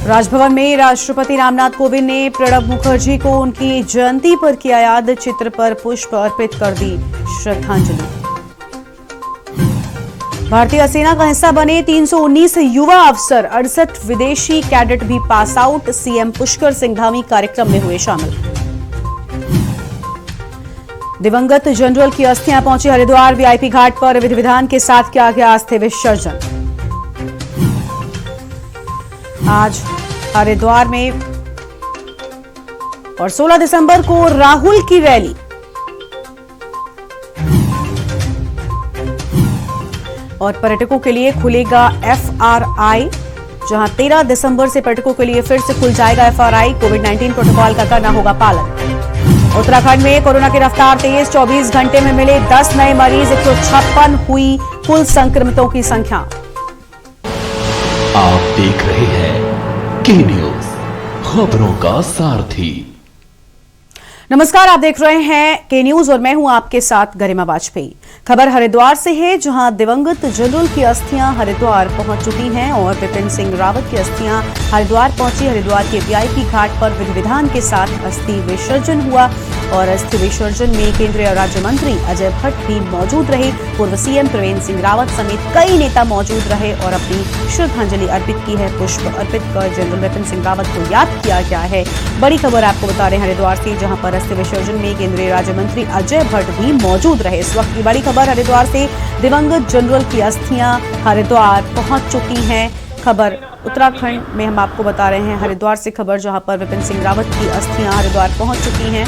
राजभवन में राष्ट्रपति रामनाथ कोविंद ने प्रणब मुखर्जी को उनकी जयंती पर किया याद। चित्र पर पुष्प अर्पित कर दी श्रद्धांजलि। भारतीय सेना का हिस्सा बने 319 युवा अफसर, 68 विदेशी कैडेट भी pass out. CM Pushkar Singh Dhami कार्यक्रम में हुए शामिल। दिवंगत जनरल की अस्थियां पहुंची हरिद्वार। वीआईपी घाट पर विधि विधान के साथ किया गया अस्थि विसर्जन। आज हरिद्वार में और 16 दिसंबर को राहुल की रैली। और पर्यटकों के लिए खुलेगा एफआरआई, जहां 13 दिसंबर से पर्यटकों के लिए फिर से खुल जाएगा एफआरआई। कोविड-19 प्रोटोकॉल का करना होगा पालन। उत्तराखंड में कोरोना की रफ्तार तेज। 24 घंटे में मिले 10 नए मरीज। 156 हुई कुल संक्रमितों की संख्या। आप देख रहे हैं के न्यूज, खबरों का सारथी। नमस्कार, आप देख रहे हैं के न्यूज और मैं हूं आपके साथ गरिमा वाजपेयी। खबर हरिद्वार से है, जहां दिवंगत जनरल की अस्थियां हरिद्वार पहुंच चुकी हैं और विपिन सिंह रावत की अस्थियां हरिद्वार पहुंची। हरिद्वार के वीआईपी घाट पर विधि विधान के साथ अस्थि विसर्जन हुआ और अस्थि विसर्जन में केंद्रीय राज्य मंत्री अजय भट्ट भी मौजूद रहे। पूर्व सीएम त्रिवेंद्र सिंह रावत समेत कई नेता मौजूद रहे और अपनी श्रद्धांजलि अर्पित की है। पुष्प अर्पित कर जनरल विपिन सिंह रावत को याद किया गया है। बड़ी खबर आपको बता रहे हैं हरिद्वार से, जहां पर अस्थि विसर्जन में केंद्रीय राज्य मंत्री अजय भट्ट भी मौजूद रहे। इस वक्त की बड़ी खबर हरिद्वार से, दिवंगत जनरल की अस्थियां हरिद्वार पहुंच चुकी हैं। खबर उत्तराखंड में हम आपको बता रहे हैं हरिद्वार से खबर, जहां पर विपिन सिंह रावत की अस्थियां हरिद्वार पहुंच चुकी हैं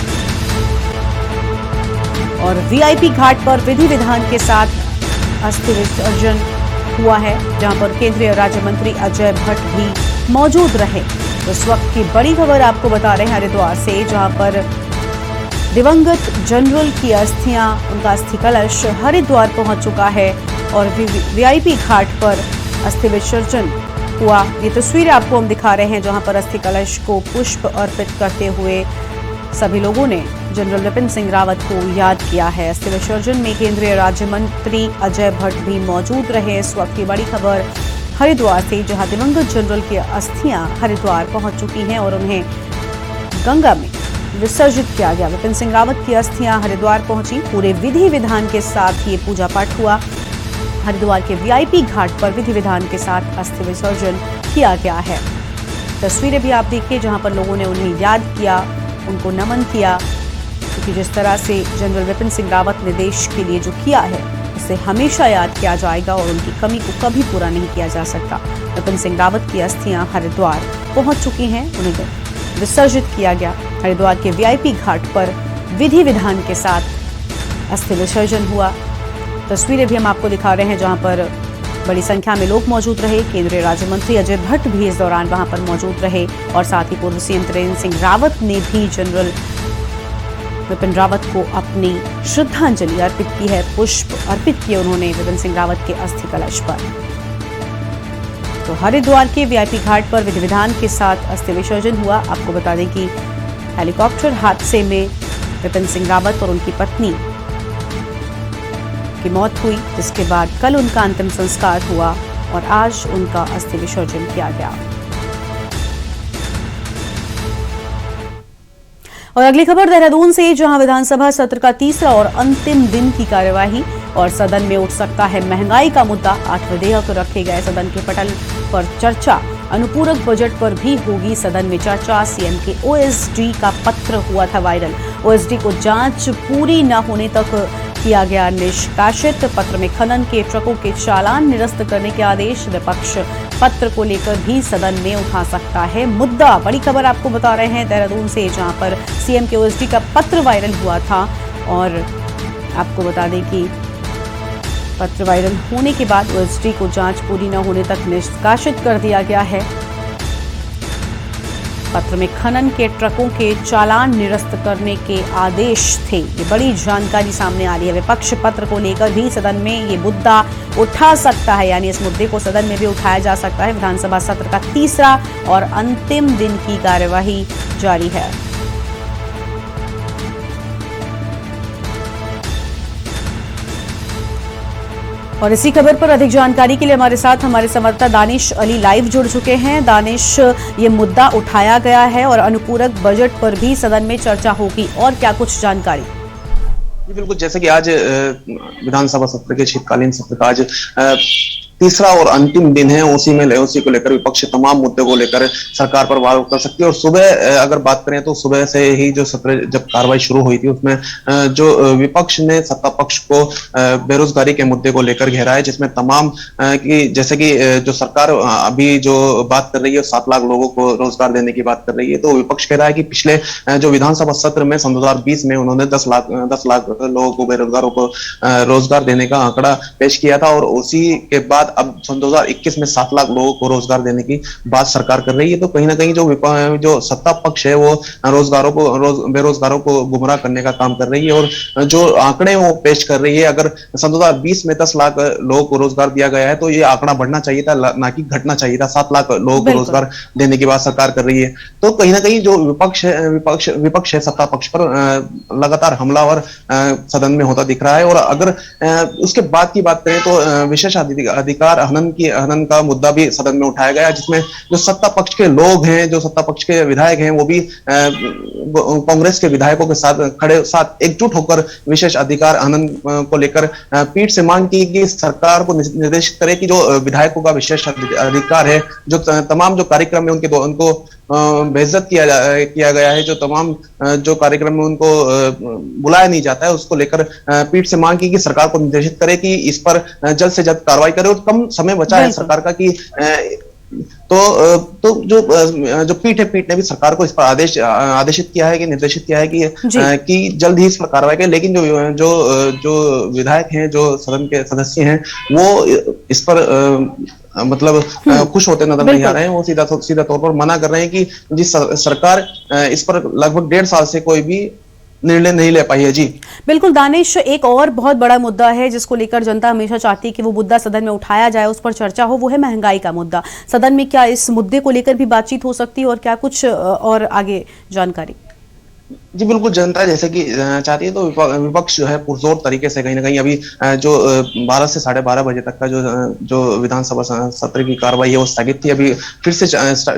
और वीआईपी घाट पर विधि विधान के साथ अस्थि विसर्जन हुआ है, जहां पर केंद्रीय राज्य मंत्री अजय भट्ट भी मौजूद रहे। इस वक्त की बड़ी खबर आपको बता रहे हैं हरिद्वार से, जहां पर दिवंगत जनरल की अस्थियां, उनका अस्थि कलश हरिद्वार पहुंच चुका है और वीआईपी घाट पर अस्थि विसर्जन हुआ। ये तस्वीरें आपको हम दिखा रहे हैं, जहां पर अस्थि कलश को पुष्प अर्पित करते हुए सभी लोगों ने जनरल विपिन सिंह रावत को याद किया है। अस्थि विसर्जन में केंद्रीय राज्य मंत्री अजय भट्ट भी मौजूद रहे। इस वक्त की बड़ी खबर हरिद्वार से, जहां दिवंगत जनरल की अस्थियां हरिद्वार पहुंच चुकी हैं और उन्हें गंगा में विसर्जित किया गया। विपिन सिंह रावत की अस्थियां हरिद्वार पहुंची। पूरे विधि विधान के साथ ये पूजा पाठ हुआ। हरिद्वार के वीआईपी घाट पर विधि विधान के साथ अस्थि विसर्जन किया गया है। तस्वीरें भी आप देखिए, जहां पर लोगों ने उन्हें याद किया, उनको नमन किया, क्योंकि जिस तरह से जनरल विपिन सिंह रावत ने देश के लिए जो किया है, उसे हमेशा याद किया जाएगा और उनकी कमी को कभी पूरा नहीं किया जा सकता। विपिन सिंह रावत की अस्थियां हरिद्वार पहुंच चुकी हैं, उन्हें विसर्जित किया गया। हरिद्वार के वीआईपी घाट पर विधि विधान के साथ अस्थि विसर्जन हुआ। तस्वीरें भी हम आपको दिखा रहे हैं, जहां पर बड़ी संख्या में लोग मौजूद रहे। केंद्रीय राज्य मंत्री अजय भट्ट भी इस दौरान वहां पर मौजूद रहे और साथ ही पूर्व सीएम त्रिवेंद्र सिंह रावत ने भी जनरल विपिन रावत को अपनी श्रद्धांजलि अर्पित की है। पुष्प अर्पित किए उन्होंने विपिन सिंह रावत के अस्थि कलश पर। तो हरिद्वार के वीआईपी घाट पर विधि विधान के साथ अस्थि विसर्जन हुआ। आपको बता दें कि हेलीकॉप्टर हादसे में विपिन सिंह रावत और उनकी पत्नी की मौत हुई, जिसके बाद कल उनका अंतिम संस्कार हुआ और आज उनका अस्थि विसर्जन किया गया। और अगली खबर देहरादून से, जहां विधानसभा सत्र का तीसरा और अंतिम दिन की कार्यवाही और सदन में उठ सकता है महंगाई का मुद्दा। 8 विधेयक रखे गए सदन के पटल पर चर्चा। अनुपूरक बजट पर भी होगी सदन में चर्चा। सीएम के ओएसडी का पत्र हुआ था वायरल। ओएसडी को जांच पूरी न होने तक किया गया निष्कासित। पत्र में खनन के ट्रकों के चालान निरस्त करने के आदेश। विपक्ष पत्र को लेकर भी सदन में उठा सकता है मुद्दा। बड़ी खबर आपको बता रहे हैं देहरादून से, जहां पर सीएम के ओएसडी का पत्र वायरल हुआ था और आपको बता दें कि पत्र वायरल होने के बाद ओएसडी को जांच पूरी न होने तक निष्कासित कर दिया गया है। पत्र में खनन के ट्रकों के चालान निरस्त करने के आदेश थे। ये बड़ी जानकारी सामने आ रही है। विपक्ष पत्र को लेकर भी सदन में ये मुद्दा उठा सकता है, यानी इस मुद्दे को सदन में भी उठाया जा सकता है। विधानसभा सत्र का तीसरा और अंतिम दिन की कार्यवाही जारी है। और इसी खबर पर अधिक जानकारी के लिए हमारे साथ हमारे संवाददाता दानिश अली लाइव जुड़ चुके हैं। दानिश, ये मुद्दा उठाया गया है और अनुपूरक बजट पर भी सदन में चर्चा होगी, और क्या कुछ जानकारी? जी बिल्कुल, जैसे कि आज विधानसभा सत्र के शीतकालीन सत्र का आज तीसरा और अंतिम दिन है, उसी को लेकर विपक्ष तमाम मुद्दों को लेकर सरकार पर वार कर सकती है। और सुबह अगर बात करें तो सुबह से ही जो सत्र जब कार्रवाई शुरू हुई थी उसमें जो विपक्ष ने सत्ता पक्ष को बेरोजगारी के मुद्दे को लेकर घेरा है, जिसमें तमाम की जैसे कि जो सरकार अभी जो बात कर रही है 7 लाख लोगों को रोजगार देने की बात कर रही है, तो विपक्ष कह रहा है कि पिछले जो विधानसभा सत्र में 2020 में उन्होंने 10 लाख लोगों को, बेरोजगारों को रोजगार देने का आंकड़ा पेश किया था, और उसी के बाद अब 2021 में 7 लाख लोगों को रोजगार देने की बात सरकार कर रही है। तो कहीं ना कहीं जो सत्ता पक्ष है वो बेरोजगारों को गुमराह करने का काम कर रही है, और जो आंकड़े वो पेश कर रही है, अगर 2020 में 10 लाख लोगों को रोजगार दिया गया है तो ये आंकड़ा बढ़ना चाहिए था, ना कि घटना चाहिए था। 7 लाख लोगों को रोजगार देने की बात सरकार कर रही है। तो कहीं ना कहीं जो विपक्ष है सत्ता पक्ष पर लगातार हमलावर सदन में होता दिख रहा है। और अगर उसके बाद की बात करें तो विशेष अधिकार हनन का मुद्दा भी सदन में उठाया गया, जिसमें जो सत्ता पक्ष के लोग हैं, जो सत्ता पक्ष के विधायक हैं, वो भी कांग्रेस के विधायकों के साथ एकजुट होकर विशेष अधिकार हनन को लेकर पीठ से मांग की कि सरकार को निर्देशित करे कि जो विधायकों का विशेष अधिकार है, जो तमाम जो कार्यक्रम है उनको बेइज्जत किया गया है, जो तमाम जो कार्यक्रम में उनको बुलाया नहीं जाता है, उसको लेकर पीठ से मांग की कि सरकार को निर्देशित करे कि इस पर जल्द से जल्द कार्रवाई करे। और कम समय बचा है सरकार का कि तो जो पीठ ने भी सरकार को इस पर निर्देशित किया है कि जल्द ही इस पर कार्रवाई करें। लेकिन जो विधायक हैं, जो सदन के सदस्य हैं, वो इस पर मतलब खुश होते नजर नहीं आ रहे हैं। वो सीधा तौर पर मना कर रहे हैं कि जिस सरकार इस पर लगभग 1.5 साल से कोई भी निर्णय नहीं ले पाई है। जी बिल्कुल दानिश, एक और बहुत बड़ा मुद्दा है जिसको लेकर जनता हमेशा चाहती है कि वो मुद्दा सदन में उठाया जाए, उस पर चर्चा हो, वो है महंगाई का मुद्दा। सदन में क्या इस मुद्दे को लेकर भी बातचीत हो सकती है, और क्या कुछ और आगे जानकारी? जी बिल्कुल, जनता जैसे कि चाहती है, तो विपक्ष जो है पुरजोर तरीके से कहीं ना कहीं अभी जो 12 से 12:30 बजे तक का जो विधानसभा सत्र की कार्रवाई है वो स्थगित थी, अभी फिर से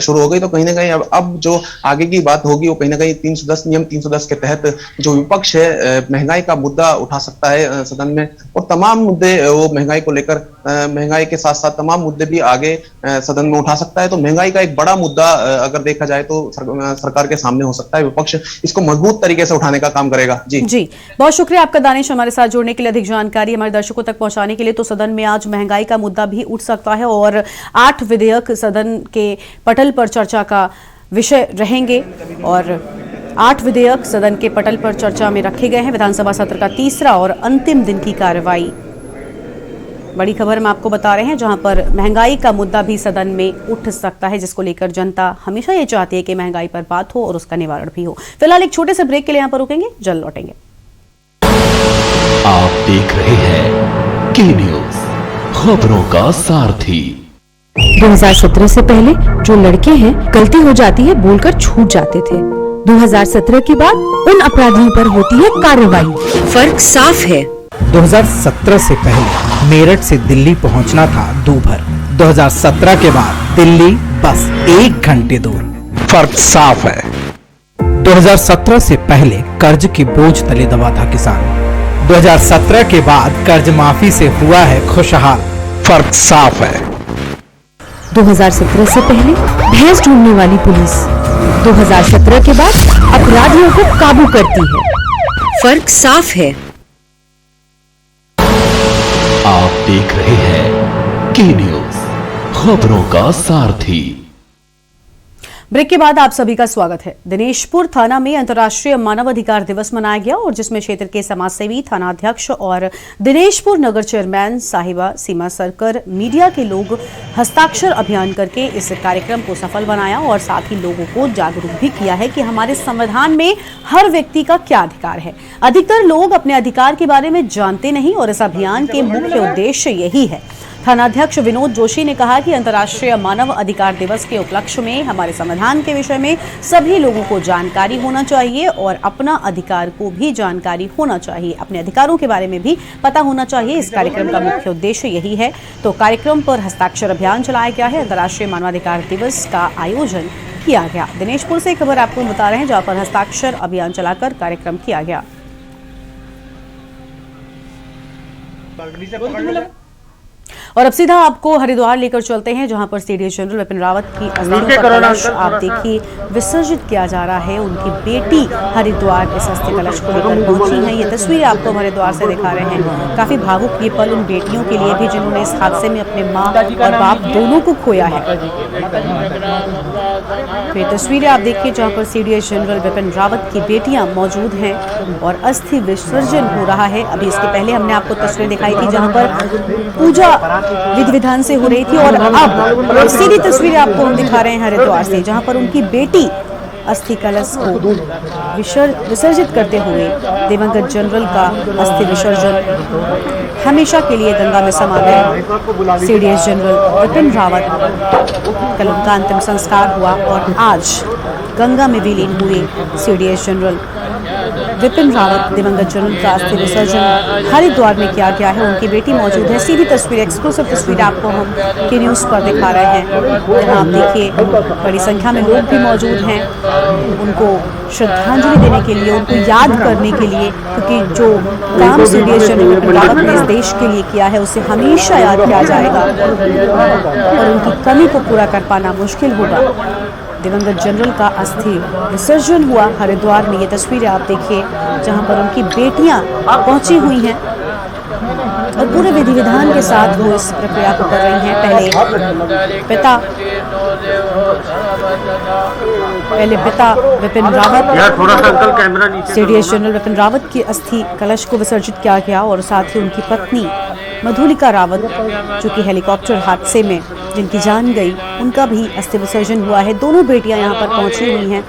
शुरू हो गई। तो कहीं ना कहीं अब जो आगे की बात होगी वो कहीं ना कहीं नियम 310 के तहत जो विपक्ष है महंगाई का मुद्दा उठा सकता है सदन में, और तमाम मुद्दे वो महंगाई को लेकर, महंगाई के साथ साथ तमाम मुद्दे भी आगे सदन में उठा सकता है। तो महंगाई का एक बड़ा मुद्दा अगर देखा जाए तो सरकार के सामने हो सकता है। विपक्ष इसको मजबूत तरीके से उठाने का काम करेगा। जी बहुत शुक्रिया आपका दानिश, हमारे साथ जुड़ने के लिए, अधिक जानकारी हमारे दर्शकों तक पहुंचाने के लिए। तो सदन में आज महंगाई का मुद्दा भी उठ सकता है, और 8 विधेयक सदन के पटल पर चर्चा का विषय रहेंगे, और 8 विधेयक सदन के पटल पर चर्चा में रखे गए हैं। विधानसभा सत्र का तीसरा और अंतिम दिन की कार्रवाई, बड़ी खबर हम आपको बता रहे हैं, जहां पर महंगाई का मुद्दा भी सदन में उठ सकता है, जिसको लेकर जनता हमेशा ये चाहती है कि महंगाई पर बात हो और उसका निवारण भी हो। फिलहाल एक छोटे से ब्रेक के लिए यहां पर रुकेंगे, जल्द लौटेंगे। आप देख रहे हैं के न्यूज, खबरों का सारथी। 2017 से पहले जो लड़के हैं गलती हो जाती है बोलकर छूट जाते थे। 2017 के बाद उन अपराधियों पर होती है कार्रवाई। फर्क साफ है। 2017 से पहले मेरठ से दिल्ली पहुंचना था दूभर। 2017 के बाद दिल्ली बस 1 घंटे दूर। फर्क साफ है। 2017 से पहले कर्ज के बोझ तले दबा था किसान। 2017 के बाद कर्ज माफी से हुआ है खुशहाल। फर्क साफ है। 2017 से पहले भैंस ढूंढने वाली पुलिस 2017 के बाद अपराधियों को काबू करती है। फर्क साफ है। आप देख रहे हैं के न्यूज, खबरों का सारथी। ब्रेक के बाद आप सभी का स्वागत है। दिनेशपुर थाना में अंतर्राष्ट्रीय मानवाधिकार दिवस मनाया गया, और जिसमें क्षेत्र के समाजसेवी, थानाध्यक्ष और दिनेशपुर नगर चेयरमैन साहिबा सीमा सरकर, मीडिया के लोग हस्ताक्षर अभियान करके इस कार्यक्रम को सफल बनाया, और साथ ही लोगों को जागरूक भी किया है कि हमारे संविधान में हर व्यक्ति का क्या अधिकार है। अधिकतर लोग अपने अधिकार के बारे में जानते नहीं, और इस अभियान के मुख्य उद्देश्य यही है। थानाध्यक्ष विनोद जोशी ने कहा कि अंतर्राष्ट्रीय मानव अधिकार दिवस के उपलक्ष्य में हमारे संविधान के विषय में सभी लोगों को जानकारी होना चाहिए और अपना अधिकार को भी जानकारी होना चाहिए, अपने अधिकारों के बारे में भी पता होना चाहिए। इस कार्यक्रम का मुख्य उद्देश्य यही है। तो कार्यक्रम पर हस्ताक्षर अभियान चलाया गया है। अंतर्राष्ट्रीय मानवाधिकार दिवस का आयोजन किया गया। दिनेशपुर से खबर आपको बता रहे हैं, जहां पर हस्ताक्षर अभियान चलाकर कार्यक्रम किया गया। और अब सीधा आपको हरिद्वार लेकर चलते हैं, जहां पर सीडीएस जनरल विपिन रावत की अस्थियों का कलश आप देखिए विसर्जित किया जा रहा है। उनकी बेटी हरिद्वार इस अस्थि कलश को लेकर पहुंची है। ये तस्वीर आपको हरिद्वार से दिखा रहे हैं। काफी भावुक ये पल उन बेटियों के लिए भी जिन्होंने इस हादसे में अपने माँ और बाप दोनों को खोया है। तो ये तस्वीरें आप देखिए जहां पर सीडीएस जनरल विपिन रावत की बेटियां मौजूद हैं और अस्थि विसर्जन हो रहा है। अभी इसके पहले हमने आपको तस्वीरें दिखाई थी जहां पर पूजा विधि विधान से हो रही थी, और अब सीधी तस्वीरें आपको हम दिखा रहे हैं हरिद्वार से, जहां पर उनकी बेटी अस्थि कलश को विसर्जित करते हुए दिवंगत जनरल का अस्थि विसर्जन हमेशा के लिए गंगा में समा गए। सीडीएस जनरल विपिन रावत कल उनका अंतिम संस्कार हुआ और आज गंगा में विलीन हुए सीडीएस जनरल विपिन रावत दिवंगत जनरल का अस्थि विसर्जन हरिद्वार में किया गया है। उनकी बेटी मौजूद है। सीधी तस्वीर, एक्सक्लूसिव तस्वीर आपको हम के न्यूज़ पर दिखा रहे हैं। यहाँ आप देखिए बड़ी संख्या में लोग भी मौजूद हैं उनको श्रद्धांजलि देने के लिए, उनको याद करने के लिए, क्योंकि जो काम सीडीएस जनरल विपिन रावत ने इस देश के लिए किया है उसे हमेशा याद किया जाएगा और उनकी कमी को पूरा कर पाना मुश्किल होगा। दिवंगत जनरल का अस्थि विसर्जन हुआ हरिद्वार में। ये तस्वीरें आप देखिए जहां पर उनकी बेटियां पहुंची हुई हैं और पूरे विधि विधान के साथ वो इस प्रक्रिया को कर रही हैं। पहले पिता विपिन रावत, सीडीएस जनरल विपिन रावत की अस्थि कलश को विसर्जित किया गया और साथ ही उनकी पत्नी मधुलिका रावत जो कि हेलीकॉप्टर हादसे में जिनकी जान गई, उनका भी अस्थि विसर्जन हुआ है। दोनों बेटियां यहाँ पर पहुंची हुई हैं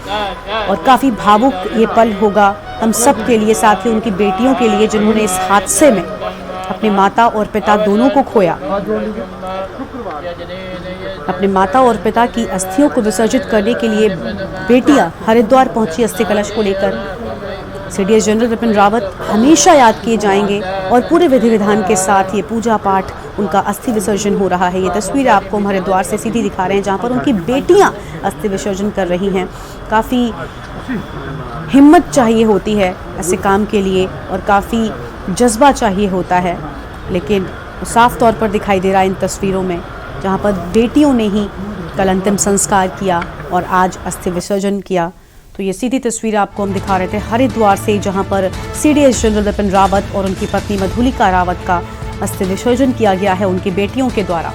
और काफी भावुक ये पल होगा हम सब के लिए, साथ ही उनकी बेटियों के लिए जिन्होंने इस हादसे में अपने माता और पिता दोनों को खोया। अपने माता और पिता की अस्थियों को विसर्जित करने के लिए बेटियां हरिद्वार पहुंची अस्थि कलश को लेकर। सीडीएस जनरल विपिन रावत हमेशा याद किए जाएंगे और पूरे विधि विधान के साथ ये पूजा पाठ उनका अस्थि विसर्जन हो रहा है। ये तस्वीर आपको हम हरिद्वार से सीधी दिखा रहे हैं जहां पर उनकी बेटियां अस्थि विसर्जन कर रही हैं। काफ़ी हिम्मत चाहिए होती है ऐसे काम के लिए और काफ़ी जज्बा चाहिए होता है, लेकिन साफ तौर पर दिखाई दे रहा है इन तस्वीरों में जहां पर बेटियों ने ही कल अंतिम संस्कार किया और आज अस्थि विसर्जन किया। तो ये सीधी तस्वीर आपको हम दिखा रहे थे हरिद्वार से, जहां पर सीडीएस जनरल विपिन रावत और उनकी पत्नी मधुलिका रावत का अस्थि विसर्जन किया गया है उनकी बेटियों के द्वारा।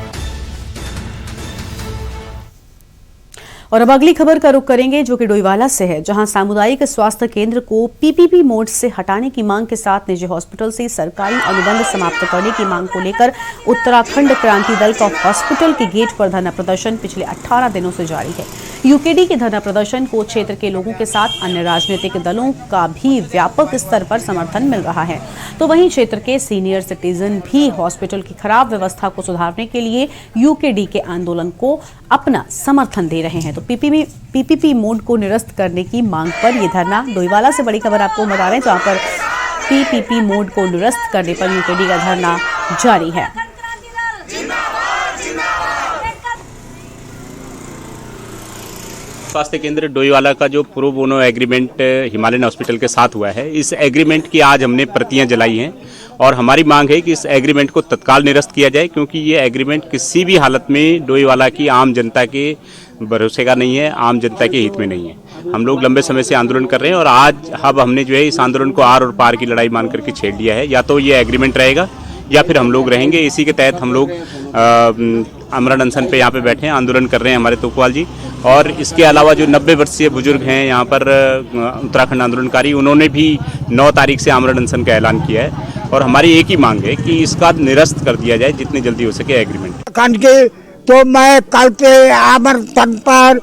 और अब अगली खबर का रुख करेंगे जो कि डोईवाला से है, जहां सामुदायिक स्वास्थ्य केंद्र को पीपीपी मोड से हटाने की मांग के साथ निजी हॉस्पिटल से सरकारी अनुबंध समाप्त करने की मांग को लेकर उत्तराखंड क्रांति दल का हॉस्पिटल के गेट पर धरना प्रदर्शन पिछले 18 दिनों से जारी है। यूकेडी के धरना प्रदर्शन को क्षेत्र के लोगों के साथ अन्य राजनीतिक दलों का भी व्यापक स्तर पर समर्थन मिल रहा है। तो वहीं क्षेत्र के सीनियर सिटीजन भी हॉस्पिटल की खराब व्यवस्था को सुधारने के लिए यूकेडी के आंदोलन को अपना समर्थन दे रहे हैं। तो पीपीपी मोड को निरस्त करने की मांग पर यह धरना, डोईवाला से बड़ी खबर आपको बता रहे हैं जहां पर पीपीपी मोड को निरस्त करने पर यूकेडी का धरना जारी है। स्वास्थ्य केंद्र डोईवाला का जो pro bono agreement Himalayan hospital के साथ हुआ है, इस एग्रीमेंट की आज हमने प्रतियां जलाई हैं और हमारी मांग है कि इस एग्रीमेंट को तत्काल निरस्त किया जाए, क्योंकि ये एग्रीमेंट किसी भी हालत में डोईवाला की आम जनता के भरोसे का नहीं है, आम जनता के हित में नहीं है। हम लोग लंबे समय से आंदोलन कर रहे हैं और आज अब हमने जो है इस आंदोलन को आर और पार की लड़ाई मान करके छेड़ लिया है। या तो ये एग्रीमेंट रहेगा या फिर हम लोग रहेंगे। इसी के तहत हम लोग आमरण अनशन पे यहाँ पे बैठे हैं, आंदोलन कर रहे हैं हमारे तोकवाल जी। और इसके अलावा जो 90 वर्षीय बुजुर्ग हैं यहाँ पर उत्तराखंड आंदोलनकारी, उन्होंने भी 9 तारीख से आमरण अनशन का ऐलान किया है और हमारी एक ही मांग है कि इसका निरस्त कर दिया जाए जितनी जल्दी हो सके एग्रीमेंट। तो मैं कल के आमरण अनशन पर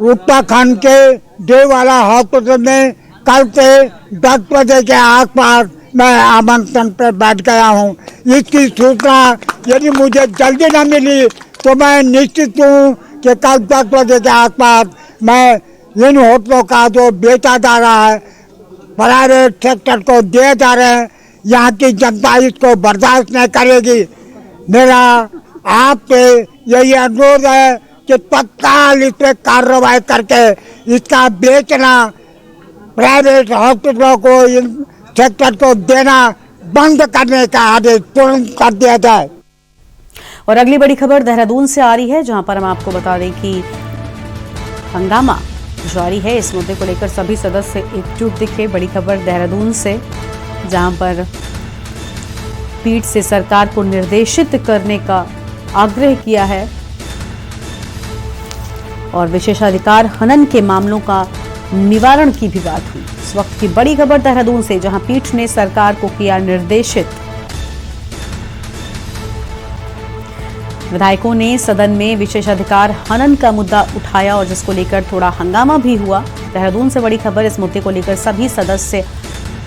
उत्तराखंड के डोईवाला हॉस्पिटल में कल से 10 बजे के आसपास मैं आमंत्रण पर बैठ गया हूँ। इसकी सूचना यदि मुझे जल्दी न मिली तो मैं निश्चित हूँ कि कल 10 बजे के आसपास मैं इन होटलों का जो बेचा जा रहा है, प्राइवेट सेक्टर को दिए जा रहे हैं, यहाँ की जनता इसको बर्दाश्त नहीं करेगी। मेरा आपसे यही अनुरोध है कि तत्काल इस पर कार्रवाई करके इसका बेचना, प्राइवेट हॉस्पिटलों को, इन सेक्टर को देना बंद करने का आदेश तुरंत कर दिया जाए। और अगली बड़ी खबर देहरादून से आ रही है, जहां पर हम आपको बता दें कि हंगामा जारी है। इस मुद्दे को लेकर सभी सदस्य एकजुट दिखे। बड़ी खबर देहरादून से, जहां पर पीठ से सरकार को निर्देशित करने का आग्रह किया है और विशेषाधिकार हनन के मामलों का निवारण की भी बात हुई। इस वक्त की बड़ी खबर देहरादून से, जहां पीठ ने सरकार को किया निर्देशित। विधायकों ने सदन में विशेषाधिकार हनन का मुद्दा उठाया और जिसको लेकर थोड़ा हंगामा भी हुआ। देहरादून से बड़ी खबर, इस मुद्दे को लेकर सभी सदस्य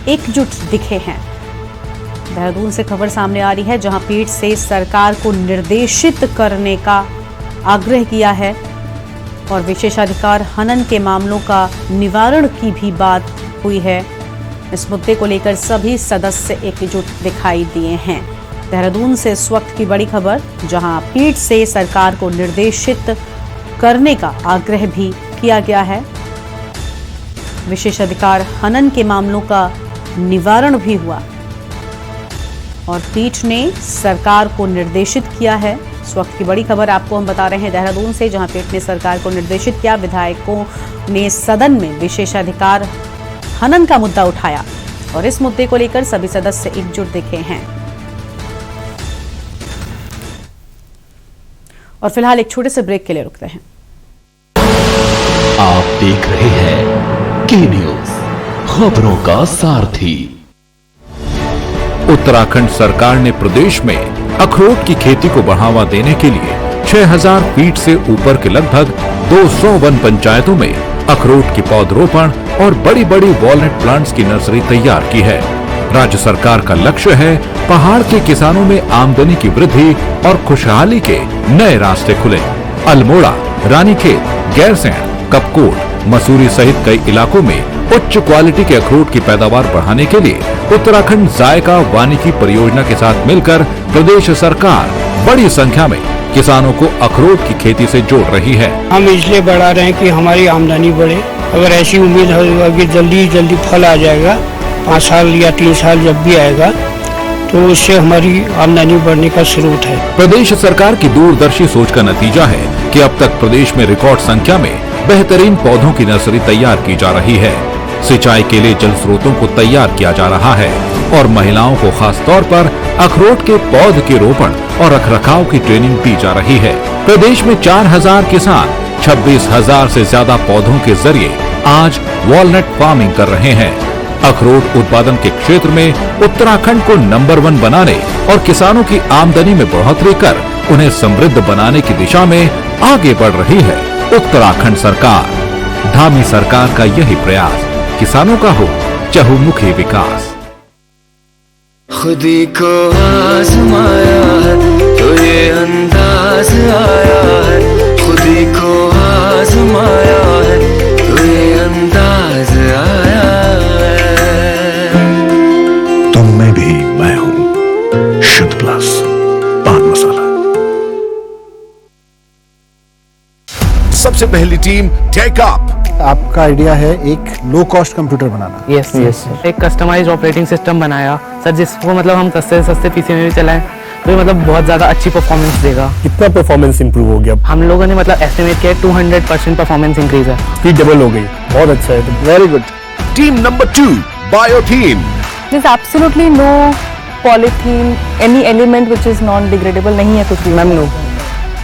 एकजुट दिखे हैं। देहरादून से खबर सामने आ रही है, जहां पीठ से सरकार को निर्देशित करने का आग्रह किया है और विशेषाधिकार हनन के मामलों का निवारण की भी बात हुई है। इस मुद्दे को लेकर सभी सदस्य एकजुट दिखाई दिए हैं। देहरादून से इस वक्त की बड़ी खबर, जहां पीठ से सरकार को निर्देशित करने का आग्रह भी किया गया है, विशेषाधिकार हनन के मामलों का निवारण भी हुआ और पीठ ने सरकार को निर्देशित किया है। इस वक्त की बड़ी खबर आपको हम बता रहे हैं देहरादून से, जहां पीठ ने सरकार को निर्देशित किया। विधायकों ने सदन में विशेषाधिकार हनन का मुद्दा उठाया और इस मुद्दे को लेकर सभी सदस्य एकजुट दिखे हैं। और फिलहाल एक छोटे से ब्रेक के लिए रुकते हैं। आप देख रहे हैं के न्यूज, खबरों का सारथी। उत्तराखंड सरकार ने प्रदेश में अखरोट की खेती को बढ़ावा देने के लिए 6000 फीट से ऊपर के लगभग 200 वन पंचायतों में अखरोट की पौधरोपण और बड़ी बड़ी वॉलनट प्लांट्स की नर्सरी तैयार की है। राज्य सरकार का लक्ष्य है पहाड़ के किसानों में आमदनी की वृद्धि और खुशहाली के नए रास्ते खुले। अल्मोड़ा, रानीखेत, गैरसैंण, कपकोट, मसूरी सहित कई इलाकों में उच्च क्वालिटी के अखरोट की पैदावार बढ़ाने के लिए उत्तराखंड जायका वानिकी परियोजना के साथ मिलकर प्रदेश सरकार बड़ी संख्या में किसानों को अखरोट की खेती से जोड़ रही है। हम इसलिए बढ़ा रहे हैं कि हमारी आमदनी बढ़े। अगर ऐसी उम्मीद है कि जल्दी फल आ जाएगा, 5 साल या 3 साल जब भी आएगा, तो उससे हमारी आमदनी बढ़ने का स्रोत है। प्रदेश सरकार की दूरदर्शी सोच का नतीजा है कि अब तक प्रदेश में रिकॉर्ड संख्या में बेहतरीन पौधों की नर्सरी तैयार की जा रही है। सिंचाई के लिए जल स्रोतों को तैयार किया जा रहा है और महिलाओं को खास तौर पर अखरोट के पौध के रोपण और रखरखाव की ट्रेनिंग दी जा रही है। प्रदेश में 4000 किसान 26,000 से ज्यादा पौधों के जरिए आज वॉलनट फार्मिंग कर रहे हैं। अखरोट उत्पादन के क्षेत्र में उत्तराखंड को नंबर 1 बनाने और किसानों की आमदनी में बढ़ोतरी कर उन्हें समृद्ध बनाने की दिशा में आगे बढ़ रही है उत्तराखंड सरकार। धामी सरकार का यही प्रयास किसानों का हो चहुमुखी विकास। खुदी को आजमाया है तो ये अंदाज आया है, खुदी को आजमाया है तो ये अंदाज आया है। तुम में भी मैं हूं, शुद्ध प्लस पान मसाला। सबसे पहली टीम टेक अप। आपका आइडिया है एक लो कॉस्ट कंप्यूटर बनाना। यस एक कस्टमाइज्ड ऑपरेटिंग सिस्टम बनाया सर, जिसको मतलब हम सस्ते से सस्ते पीसी में भी चलाएं तो ये मतलब बहुत ज्यादा अच्छी परफॉर्मेंस देगा। कितना परफॉर्मेंस इंप्रूव हो गया? हम लोगों ने मतलब एस्टिमेट किया 200% परफॉर्मेंस इंक्रीज है। स्पीड डबल हो गई, बहुत अच्छा है, very good. Team number 2 bio team. There's absolutely no polythene, any element which is non-degradable नहीं है कुछ भी। मैम नो,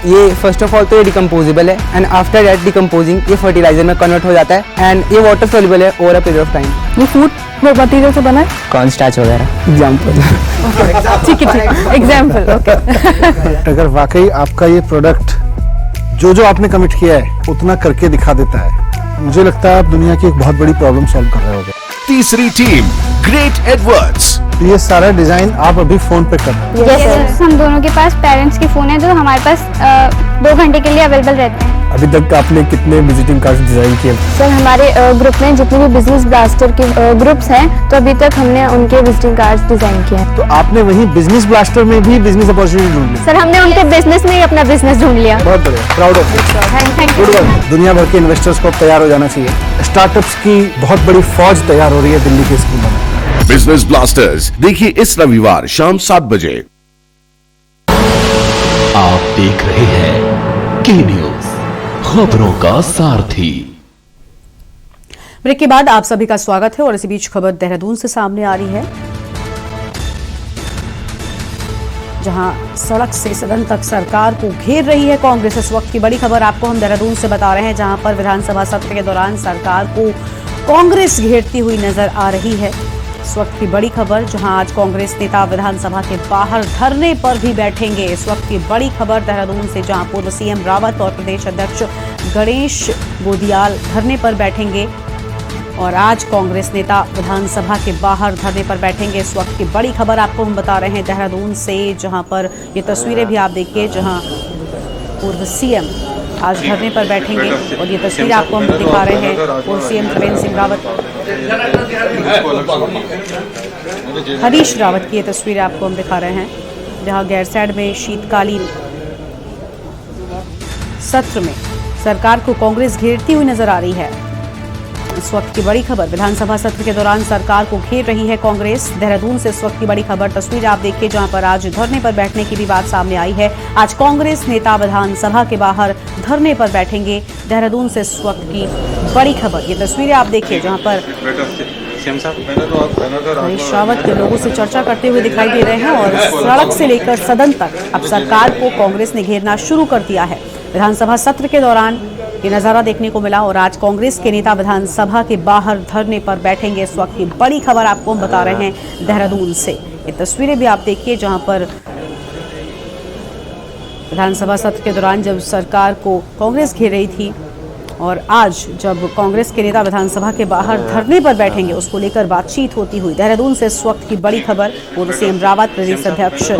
ये फर्स्ट ऑफ ऑल तो ये डिकम्पोजेबल है एंड आफ्टर दैट डिकम्पोजिंग ये फर्टिलाइजर में कन्वर्ट हो जाता है एंड ये वाटर सोल्युबल है over a period of time. ये फूड मटेरियल से बना है? कॉर्न स्टार्च वगैरह एग्जांपल। ठीक है, एग्जांपल ओके। अगर वाकई आपका ये प्रोडक्ट जो आपने कमिट किया है उतना करके दिखा देता है, मुझे लगता है आप दुनिया की एक बहुत बड़ी प्रॉब्लम सॉल्व कर रहे होगे। तीसरी टीम ग्रेट एडवर्ड्स। ये सारा डिजाइन आप अभी फोन पे कर रहे हैं। जैसे हम दोनों के पास पेरेंट्स के फोन है जो हमारे पास 2 घंटे के लिए अवेलेबल रहते हैं। अभी तक आपने कितने विजिटिंग कार्ड डिजाइन किए? सर हमारे ग्रुप में जितने भी बिजनेस ब्लास्टर के ग्रुप्स हैं तो अभी तक हमने उनके विजिटिंग कार्ड्स डिजाइन किए हैं। तो आपने वहीं बिजनेस ब्लास्टर में भी बिजनेस अपॉर्चुनिटी ढूंढ ली? सर हमने उनके बिजनेस में ही अपना बिजनेस ढूंढ लिया। बहुत बढ़िया, proud of you. Good work. दुनिया भर के इन्वेस्टर्स को तैयार हो जाना चाहिए। स्टार्टअप्स की बहुत बड़ी फौज तैयार हो रही है दिल्ली के स्कूलों में। बिजनेस ब्लास्टर्स देखिए इस रविवार शाम 7 बजे। आप देख रहे हैं के न्यूज, खबरों का सारथी। ब्रेक के बाद आप सभी का स्वागत है और इसी बीच खबर देहरादून से सामने आ रही है, जहां सड़क से सदन तक सरकार को घेर रही है कांग्रेस। इस वक्त की बड़ी खबर आपको हम देहरादून से बता रहे हैं, जहां पर विधानसभा सत्र के दौरान सरकार को कांग्रेस घेरती हुई नजर आ रही है। इस वक्त की बड़ी खबर, जहां आज कांग्रेस नेता विधानसभा के बाहर धरने पर भी बैठेंगे। इस वक्त की बड़ी खबर देहरादून से, जहां पूर्व सीएम रावत और प्रदेश अध्यक्ष गणेश गोदियाल धरने पर बैठेंगे और आज कांग्रेस नेता विधानसभा के बाहर धरने पर बैठेंगे। इस वक्त की बड़ी खबर आपको हम बता रहे हैं देहरादून से, जहां पर ये तस्वीरें भी आप देखिए, जहां पूर्व सीएम आज धरने पर बैठेंगे और ये तस्वीर आपको हम दिखा रहे हैं। पूर्व सीएम त्रिवेंद्र सिंह रावत, हरीश रावत की ये तस्वीर आपको हम दिखा रहे हैं, जहां गैरसैंण में शीतकालीन सत्र में सरकार को कांग्रेस घेरती हुई नजर आ रही है। इस वक्त की बड़ी खबर, विधानसभा सत्र के दौरान सरकार को घेर रही है कांग्रेस। देहरादून से इस वक्त की बड़ी खबर, तस्वीर आप देखिए, जहां पर आज धरने पर बैठने की भी बात सामने आई है। आज कांग्रेस नेता विधानसभा के बाहर धरने पर बैठेंगे। देहरादून से इस वक्त की बड़ी खबर, ये तस्वीरें आप देखिए, जहां पर हरीश रावत के लोगों से चर्चा करते हुए दिखाई दे रहे हैं और सड़क से लेकर सदन तक अब सरकार को कांग्रेस ने घेरना शुरू कर दिया है। विधानसभा सत्र के दौरान ये नजारा देखने को मिला और आज कांग्रेस के नेता विधानसभा के बाहर धरने पर बैठेंगे। इस वक्त की बड़ी खबर आपको हम बता रहे हैं देहरादून से। ये तस्वीरें भी आप देखिए, जहां पर विधानसभा सत्र के दौरान जब सरकार को कांग्रेस घेर रही थी और आज जब कांग्रेस के नेता विधानसभा के बाहर धरने पर बैठेंगे, उसको लेकर बातचीत होती हुई। देहरादून से इस वक्त की बड़ी खबर, पूर्व सीएम रावत, प्रदेश अध्यक्ष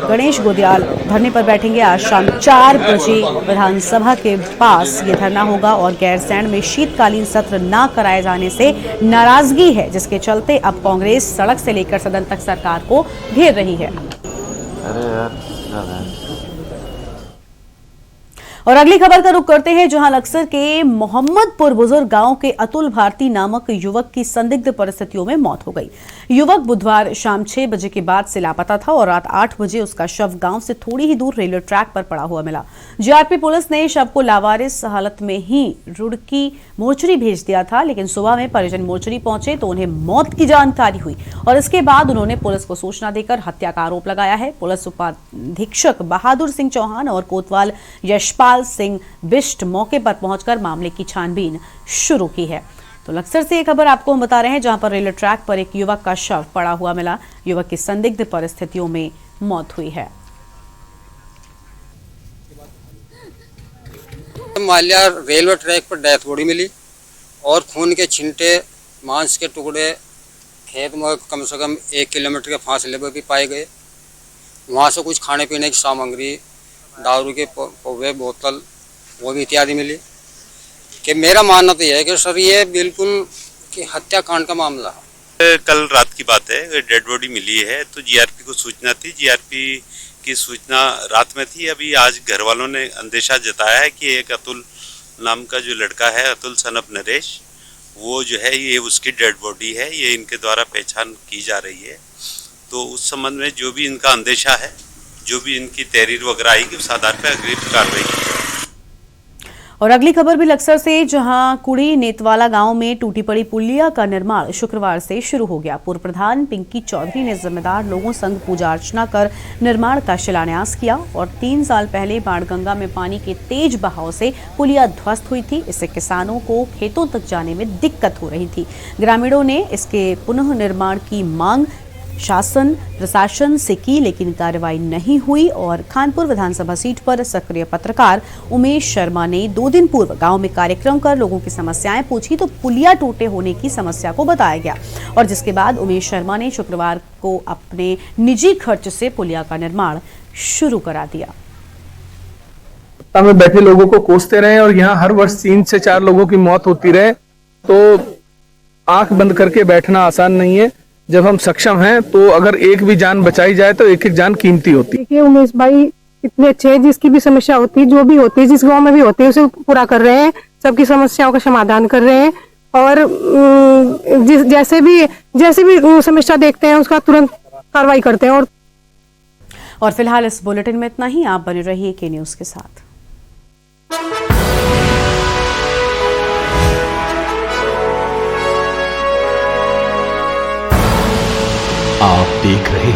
गणेश गोदियाल धरने पर बैठेंगे। आज शाम 4 बजे विधानसभा के पास ये धरना होगा और गैरसैंण में शीतकालीन सत्र न कराए जाने से नाराजगी है, जिसके चलते अब कांग्रेस सड़क से लेकर सदन तक सरकार को घेर रही है। और अगली खबर का रुख करते हैं, जहां लक्सर के मोहम्मदपुर बुजुर्ग गांव के अतुल भारती नामक युवक की संदिग्ध परिस्थितियों में मौत हो गई। युवक बुधवार शाम 6 बजे के बाद से लापता था और रात 8 बजे उसका शव गांव से थोड़ी ही दूर रेलवे ट्रैक पर पड़ा हुआ मिला। जीआरपी पुलिस ने शव को लावारिस हालत में ही रुड़की मोर्चरी भेज दिया था, लेकिन सुबह में परिजन मोर्चरी पहुंचे तो उन्हें मौत की जानकारी हुई और इसके बाद उन्होंने पुलिस को सूचना देकर हत्या का आरोप लगाया है। पुलिस उपाधीक्षक बहादुर सिंह चौहान और कोतवाल यशपाल सिंह बिष्ट मौके पर पहुंचकर मामले की छानबीन शुरू की है। तो लक्सर से एक खबर आपको हम बता रहे हैं, जहां पर रेलवे ट्रैक पर एक युवक का शव पड़ा हुआ मिला। युवक की संदिग्ध परिस्थितियों में मौत हुई है। माल्या रेलवे ट्रैक पर डेथ बॉडी मिली और खून के छिंटे, मांस के टुकड़े खेत में कम से कम 1 किलोमीटर के फासले पर भी पाए गए। वहाँ से कुछ खाने पीने की सामग्री, दारू के पौवे, बोतल, वो भी इत्यादि मिली। कि मेरा मानना तो यह है कि सर ये बिल्कुल कि हत्याकांड का मामला है। कल रात की बात है, डेड बॉडी मिली है तो जीआरपी को सूचना थी। जीआरपी की सूचना रात में थी। अभी आज घर वालों ने अंदेशा जताया है कि एक अतुल नाम का जो लड़का है, अतुल सन ऑफ नरेश, वो जो है ये उसकी डेड बॉडी है, ये इनके द्वारा पहचान की जा रही है। तो उस संबंध में जो भी इनका अंदेशा है, जो भी इनकी तहरीर वगैरह आएगी उस आधार पर अग्रिम कार्रवाई की जाएगी। और अगली खबर भी लक्सर से, जहां कुड़ी नेतवाला गांव में टूटी पड़ी पुलिया का निर्माण शुक्रवार से शुरू हो गया। पूर्व प्रधान पिंकी चौधरी ने जिम्मेदार लोगों संग पूजा अर्चना कर निर्माण का शिलान्यास किया और 3 साल पहले बाणगंगा में पानी के तेज बहाव से पुलिया ध्वस्त हुई थी। इससे किसानों को खेतों तक जाने में दिक्कत हो रही थी। ग्रामीणों ने इसके पुनः निर्माण की मांग शासन प्रशासन से की, लेकिन कार्रवाई नहीं हुई और खानपुर विधानसभा सीट पर सक्रिय पत्रकार उमेश शर्मा ने 2 दिन पूर्व गांव में कार्यक्रम कर लोगों की समस्याएं पूछी तो पुलिया टूटे होने की समस्या को बताया गया और जिसके बाद उमेश शर्मा ने शुक्रवार को अपने निजी खर्च से पुलिया का निर्माण शुरू करा दिया। में बैठे लोगों को कोसते रहे और यहाँ हर वर्ष 3 से 4 लोगों की मौत होती रहे तो आंख बंद करके बैठना आसान नहीं है। जब हम सक्षम हैं तो अगर एक भी जान बचाई जाए तो एक एक जान कीमती होती है। देखिए उमेश भाई इतने अच्छे हैं, जिसकी भी समस्या होती है, जो भी होती है, जिस गांव में भी होती है उसे पूरा कर रहे हैं, सबकी समस्याओं का समाधान कर रहे हैं और जैसे भी समस्या देखते हैं उसका तुरंत कार्रवाई करते हैं। और फिलहाल इस बुलेटिन में इतना ही। आप बने रहिए के न्यूज के साथ। आप देख रहे हैं